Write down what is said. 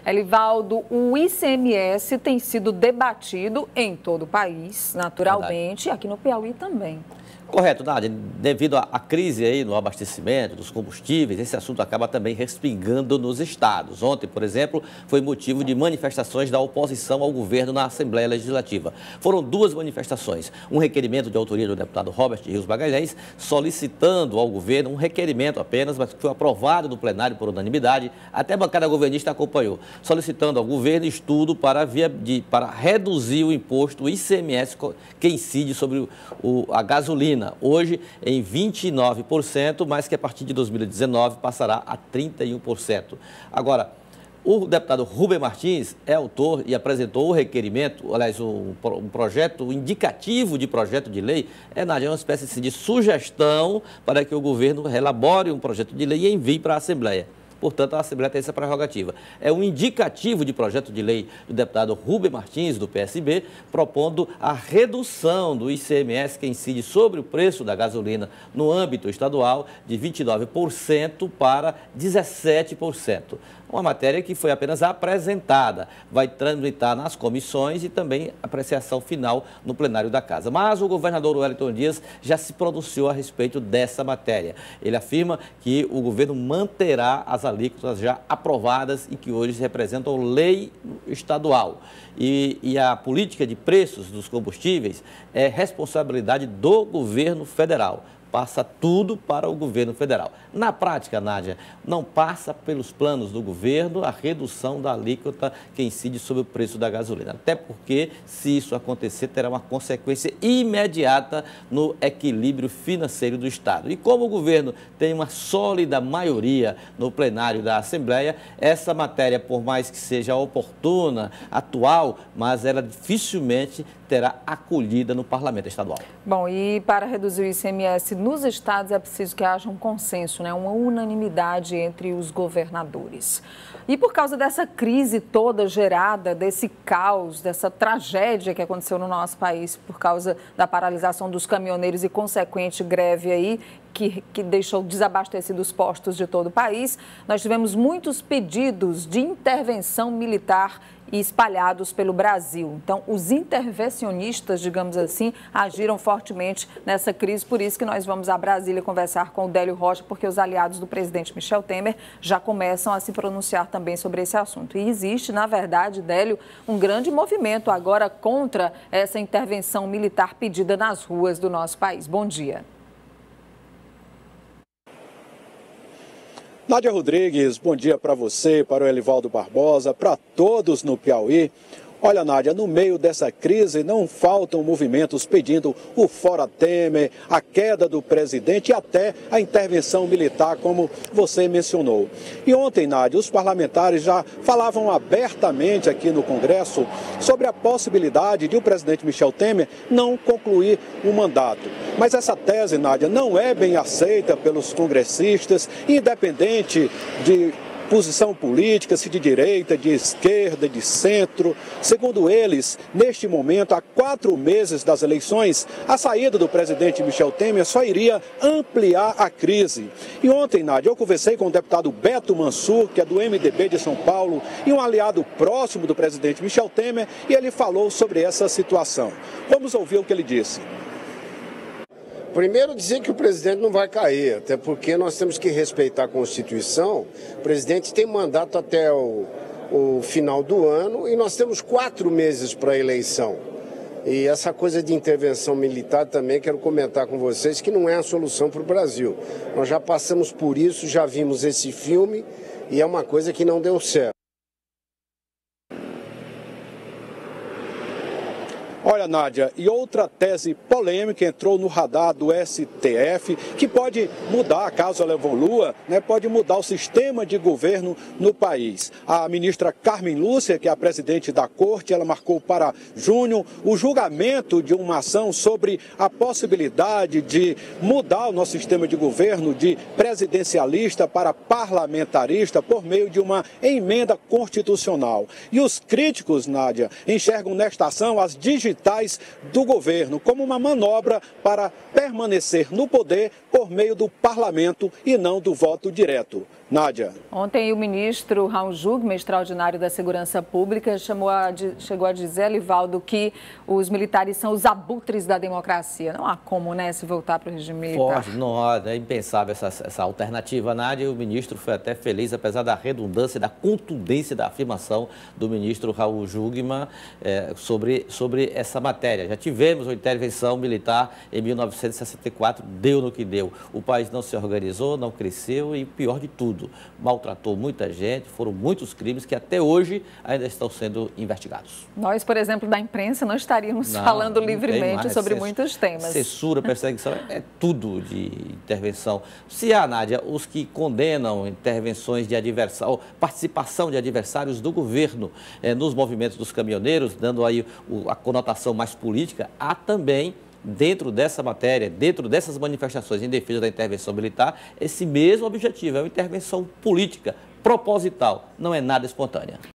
Elivaldo, o ICMS tem sido debatido em todo o país, naturalmente, e aqui no Piauí também. Correto, Nádia. Devido à crise aí no abastecimento dos combustíveis, esse assunto acaba também respingando nos estados. Ontem, por exemplo, foi motivo de manifestações da oposição ao governo na Assembleia Legislativa. Foram duas manifestações. Um requerimento de autoria do deputado Robert Rios Magalhães, solicitando ao governo um requerimento apenas, mas que foi aprovado no plenário por unanimidade. Até a bancada governista acompanhou, solicitando ao governo estudo para reduzir o imposto, o ICMS, que incide sobre a gasolina. Hoje em 29%, mas que a partir de 2019 passará a 31%. Agora, o deputado Rubem Martins é autor e apresentou o requerimento, aliás, um projeto, um indicativo de projeto de lei, Nádia, uma espécie de sugestão para que o governo elabore um projeto de lei e envie para a Assembleia. Portanto, a Assembleia tem essa prerrogativa. É um indicativo de projeto de lei do deputado Rubem Martins, do PSB, propondo a redução do ICMS que incide sobre o preço da gasolina no âmbito estadual de 29% para 17%. Uma matéria que foi apenas apresentada, vai transitar nas comissões e também apreciação final no plenário da Casa. Mas o governador Wellington Dias já se pronunciou a respeito dessa matéria. Ele afirma que o governo manterá as alíquotas já aprovadas e que hoje representam lei estadual. E a política de preços dos combustíveis é responsabilidade do governo federal. Passa tudo para o governo federal. Na prática, Nádia, não passa pelos planos do governo a redução da alíquota que incide sobre o preço da gasolina. Até porque, se isso acontecer, terá uma consequência imediata no equilíbrio financeiro do Estado. E como o governo tem uma sólida maioria no plenário da Assembleia, essa matéria, por mais que seja oportuna, atual, mas ela dificilmente terá acolhida no Parlamento Estadual. Bom, e para reduzir o ICMS nos estados é preciso que haja um consenso, né? Uma unanimidade entre os governadores. E por causa dessa crise toda gerada, desse caos, dessa tragédia que aconteceu no nosso país por causa da paralisação dos caminhoneiros e consequente greve aí, que deixou desabastecidos os postos de todo o país, nós tivemos muitos pedidos de intervenção militar espalhados pelo Brasil. Então, os intervencionistas, digamos assim, agiram fortemente nessa crise, por isso que nós vamos a Brasília conversar com o Délio Rocha, porque os aliados do presidente Michel Temer já começam a se pronunciar também sobre esse assunto. E existe, na verdade, Délio, um grande movimento agora contra essa intervenção militar pedida nas ruas do nosso país. Bom dia. Nádia Rodrigues, bom dia para você, para o Elivaldo Barbosa, para todos no Piauí. Olha, Nádia, no meio dessa crise não faltam movimentos pedindo o fora Temer, a queda do presidente e até a intervenção militar, como você mencionou. E ontem, Nádia, os parlamentares já falavam abertamente aqui no Congresso sobre a possibilidade de o presidente Michel Temer não concluir o mandato. Mas essa tese, Nádia, não é bem aceita pelos congressistas, independente de posição política, se de direita, de esquerda, de centro. Segundo eles, neste momento, há 4 meses das eleições, a saída do presidente Michel Temer só iria ampliar a crise. E ontem, Nádia, eu conversei com o deputado Beto Mansur, que é do MDB de São Paulo, e um aliado próximo do presidente Michel Temer, e ele falou sobre essa situação. Vamos ouvir o que ele disse. Primeiro, dizer que o presidente não vai cair, até porque nós temos que respeitar a Constituição. O presidente tem mandato até o final do ano e nós temos 4 meses para a eleição. E essa coisa de intervenção militar também quero comentar com vocês que não é a solução para o Brasil. Nós já passamos por isso, já vimos esse filme e é uma coisa que não deu certo. Olha, Nádia, e outra tese polêmica entrou no radar do STF, que pode mudar, caso ela evolua, né, pode mudar o sistema de governo no país. A ministra Carmen Lúcia, que é a presidente da Corte, ela marcou para junho o julgamento de uma ação sobre a possibilidade de mudar o nosso sistema de governo de presidencialista para parlamentarista por meio de uma emenda constitucional. E os críticos, Nádia, enxergam nesta ação as digitais do governo, como uma manobra para permanecer no poder por meio do parlamento e não do voto direto. Nádia. Ontem o ministro Raul Jungmann, extraordinário da Segurança Pública, chegou a dizer, Elivaldo, que os militares são os abutres da democracia. Não há como, né, se voltar para o regime militar. Pode, não, é impensável essa alternativa, Nádia. O ministro foi até feliz, apesar da redundância, da contundência da afirmação do ministro Raul Jungmann sobre essa matéria. Já tivemos uma intervenção militar em 1964, deu no que deu. O país não se organizou, não cresceu e, pior de tudo, maltratou muita gente, foram muitos crimes que até hoje ainda estão sendo investigados. Nós, por exemplo, da imprensa, não estaríamos falando livremente sobre muitos temas. Censura, perseguição, é tudo de intervenção. Se há, Nádia, os que condenam intervenções de adversário, participação de adversários do governo nos movimentos dos caminhoneiros, dando aí a conotação mais política, há também, dentro dessa matéria, dentro dessas manifestações em defesa da intervenção militar, esse mesmo objetivo, é uma intervenção política, proposital, não é nada espontânea.